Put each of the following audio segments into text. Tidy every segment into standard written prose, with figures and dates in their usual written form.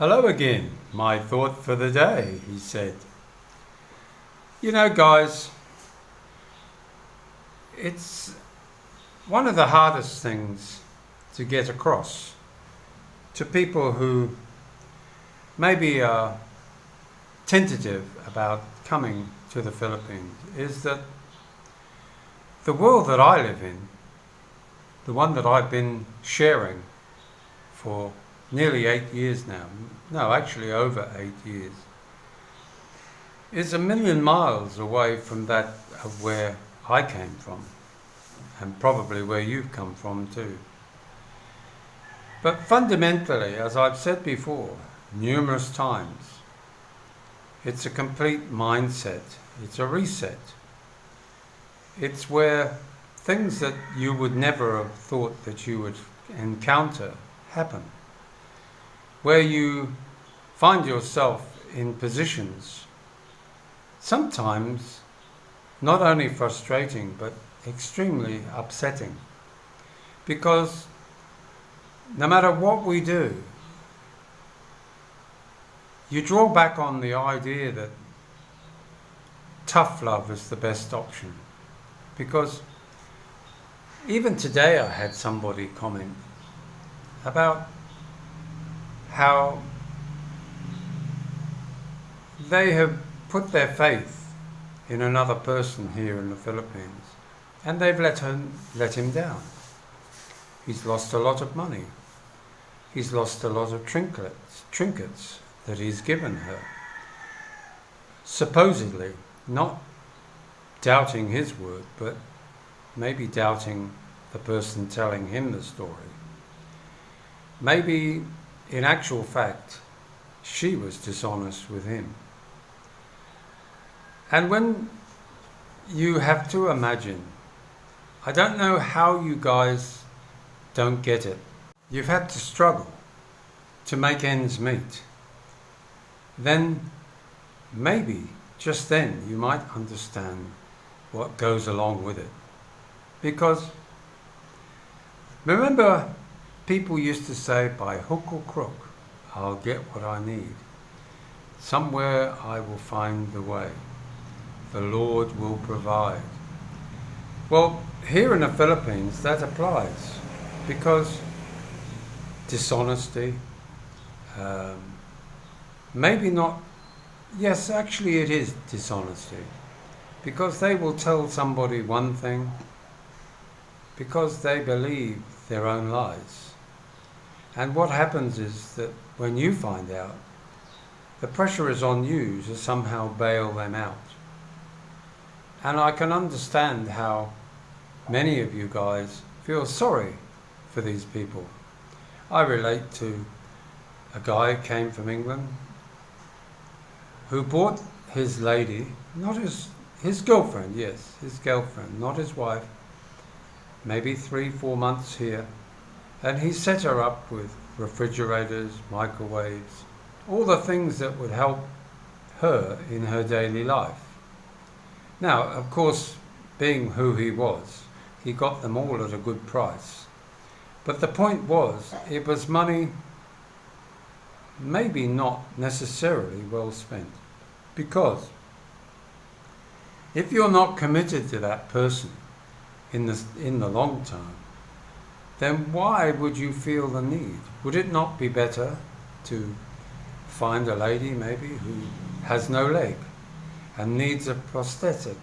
Hello again, my thought for the day, he said. You know, guys, it's one of the hardest things to get across to people who maybe are tentative about coming to the Philippines is that the world that I live in, the one that I've been sharing for nearly 8 years now, no, actually over 8 years, is a million miles away from that of where I came from, and probably where you've come from too. But fundamentally, as I've said before, numerous times, it's a complete mindset, it's a reset. It's where things that you would never have thought that you would encounter happen. Where you find yourself in positions, sometimes not only frustrating but extremely upsetting. Because no matter what we do, you draw back on the idea that tough love is the best option. Because even today I had somebody comment about how they have put their faith in another person here in the Philippines and they've let him down. He's lost a lot of money. He's lost a lot of trinkets that he's given her. Supposedly, not doubting his word, but maybe doubting the person telling him the story. Maybe in actual fact, she was dishonest with him. And when you have to imagine, I don't know how you guys don't get it. You've had to struggle to make ends meet. Then, maybe, just then, you might understand what goes along with it. Because, remember, people used to say, by hook or crook, I'll get what I need. Somewhere I will find the way. The Lord will provide. Well, here in the Philippines, that applies. Because dishonesty, maybe not, yes, actually it is dishonesty. Because they will tell somebody one thing because they believe their own lies. And what happens is that when you find out, the pressure is on you to somehow bail them out. And I can understand how many of you guys feel sorry for these people. I relate to a guy who came from England who bought his lady, not his girlfriend, yes, his girlfriend, not his wife, maybe 3-4 months here, and he set her up with refrigerators, microwaves, all the things that would help her in her daily life. Now, of course, being who he was, he got them all at a good price. But the point was, it was money maybe not necessarily well spent. Because if you're not committed to that person in the long term, then why would you feel the need? Would it not be better to find a lady maybe who has no leg and needs a prosthetic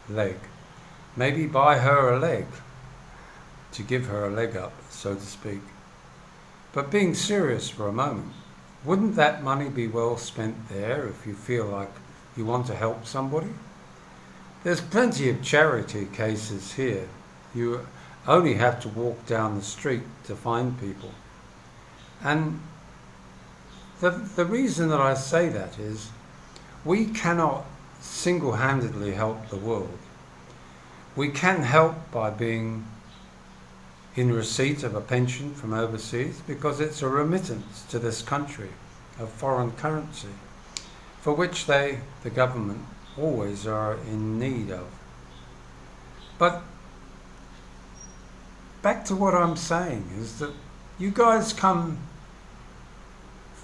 leg? Maybe buy her a leg to give her a leg up, so to speak. But being serious for a moment, wouldn't that money be well spent there if you feel like you want to help somebody? There's plenty of charity cases here. You only have to walk down the street to find people. And the reason that I say that is we cannot single-handedly help the world. We can help by being in receipt of a pension from overseas because it's a remittance to this country of foreign currency for which the government always are in need of. But back to what I'm saying is that you guys come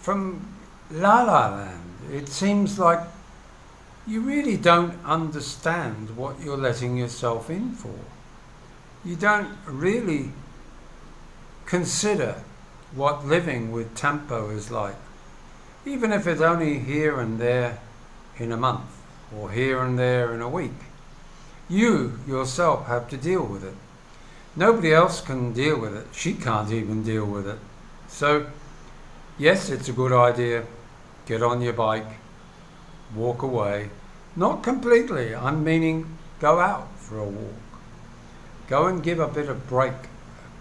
from La La Land. It seems like you really don't understand what you're letting yourself in for. You don't really consider what living with tempo is like, even if it's only here and there in a month or here and there in a week. You yourself have to deal with it. Nobody else can deal with it. She can't even deal with it. So, yes, it's a good idea. Get on your bike, walk away. Not completely. I'm meaning go out for a walk. Go and give a bit of break.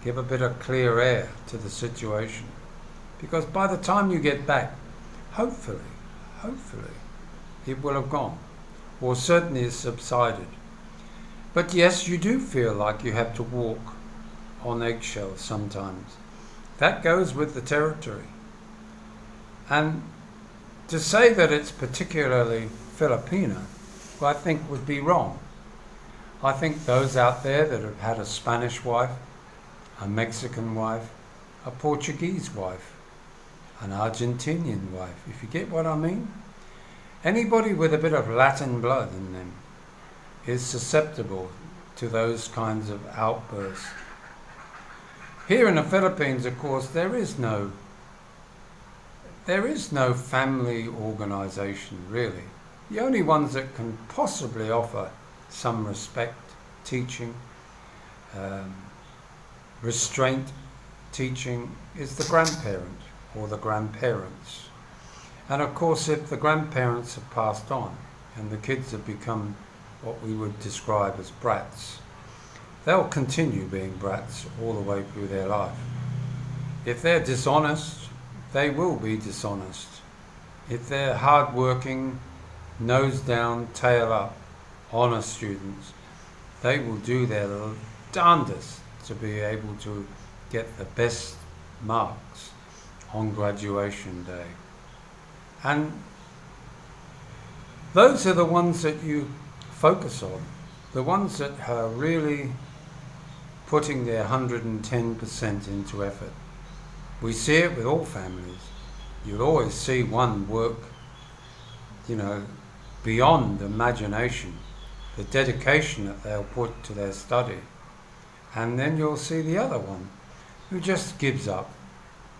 Give a bit of clear air to the situation. Because by the time you get back, hopefully, it will have gone. Or certainly has subsided. But yes, you do feel like you have to walk on eggshells sometimes. That goes with the territory. And to say that it's particularly Filipino, I think would be wrong. I think those out there that have had a Spanish wife, a Mexican wife, a Portuguese wife, an Argentinian wife, if you get what I mean. Anybody with a bit of Latin blood in them is susceptible to those kinds of outbursts. Here in the Philippines, of course, there is no family organisation, really. The only ones that can possibly offer some respect, teaching, restraint, teaching, is the grandparent or the grandparents. And of course, if the grandparents have passed on and the kids have become what we would describe as brats, they'll continue being brats all the way through their life. If they're dishonest, they will be dishonest. If they're hard-working, nose down, tail up, honest students, they will do their darndest to be able to get the best marks on graduation day. And those are the ones that you focus on, the ones that are really putting their 110% into effort. We see it with all families. You'll always see one work, beyond imagination, the dedication that they'll put to their study. And then you'll see the other one who just gives up,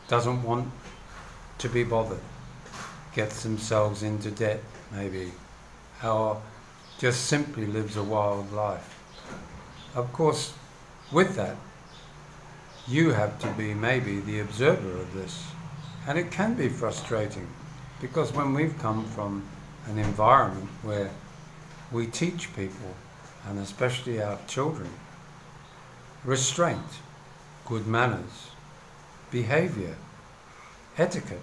doesn't want to be bothered, gets themselves into debt maybe, or just simply lives a wild life. Of course, with that, you have to be maybe the observer of this. And it can be frustrating, because when we've come from an environment where we teach people, and especially our children, restraint, good manners, behavior, etiquette,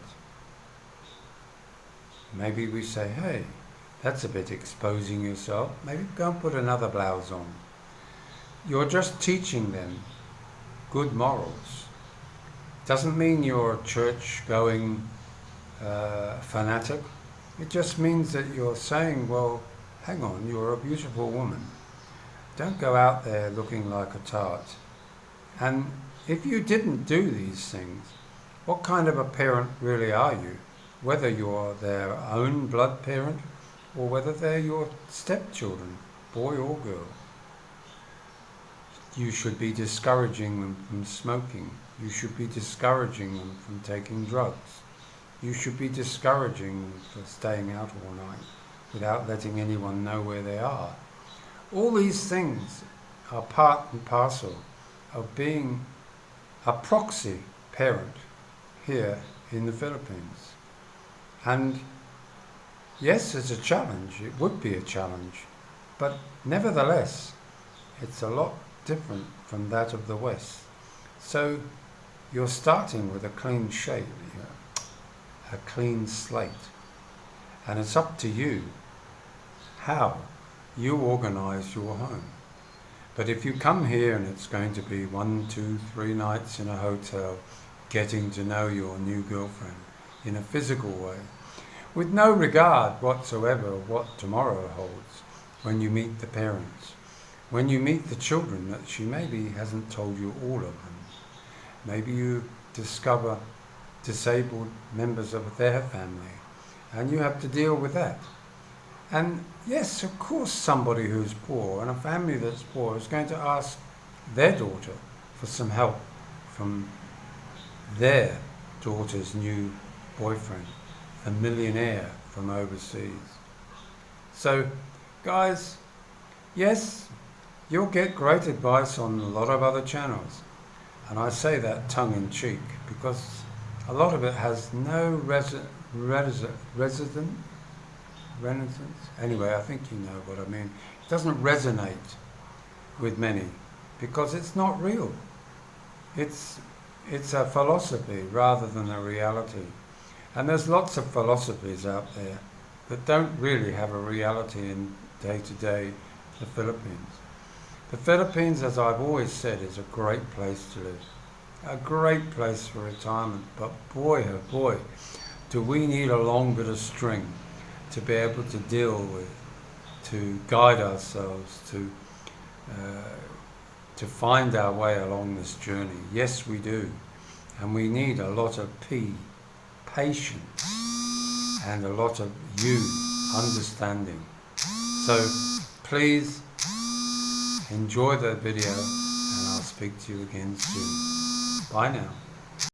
maybe we say, hey, that's a bit exposing yourself, maybe go and put another blouse on. You're just teaching them good morals. Doesn't mean you're a church-going fanatic. It just means that you're saying, well, hang on, you're a beautiful woman. Don't go out there looking like a tart. And if you didn't do these things, what kind of a parent really are you? Whether you're their own blood parent or whether they're your stepchildren, boy or girl. You should be discouraging them from smoking. You should be discouraging them from taking drugs. You should be discouraging them from staying out all night without letting anyone know where they are. All these things are part and parcel of being a proxy parent here in the Philippines. And yes, it's a challenge. It would be a challenge. But nevertheless, it's a lot different from that of the West. So you're starting with a clean shape, a clean slate. And it's up to you how you organize your home. But if you come here and it's going to be 1, 2, 3 nights in a hotel, getting to know your new girlfriend in a physical way, with no regard whatsoever of what tomorrow holds, when you meet the parents, when you meet the children that she maybe hasn't told you all of them, maybe you discover disabled members of their family, and you have to deal with that. And yes, of course, somebody who's poor and a family that's poor is going to ask their daughter for some help from their daughter's new boyfriend, a millionaire from overseas. So, guys, yes, you'll get great advice on a lot of other channels. And I say that tongue in cheek because a lot of it has no residence. Anyway, I think you know what I mean. It doesn't resonate with many because it's not real. It's a philosophy rather than a reality. And there's lots of philosophies out there that don't really have a reality in day-to-day the Philippines. The Philippines, as I've always said, is a great place to live. A great place for retirement. But boy, oh boy, do we need a long bit of string to be able to deal with, to guide ourselves, to find our way along this journey. Yes, we do. And we need a lot of patience, and a lot of understanding. So please enjoy the video, and I'll speak to you again soon. Bye now.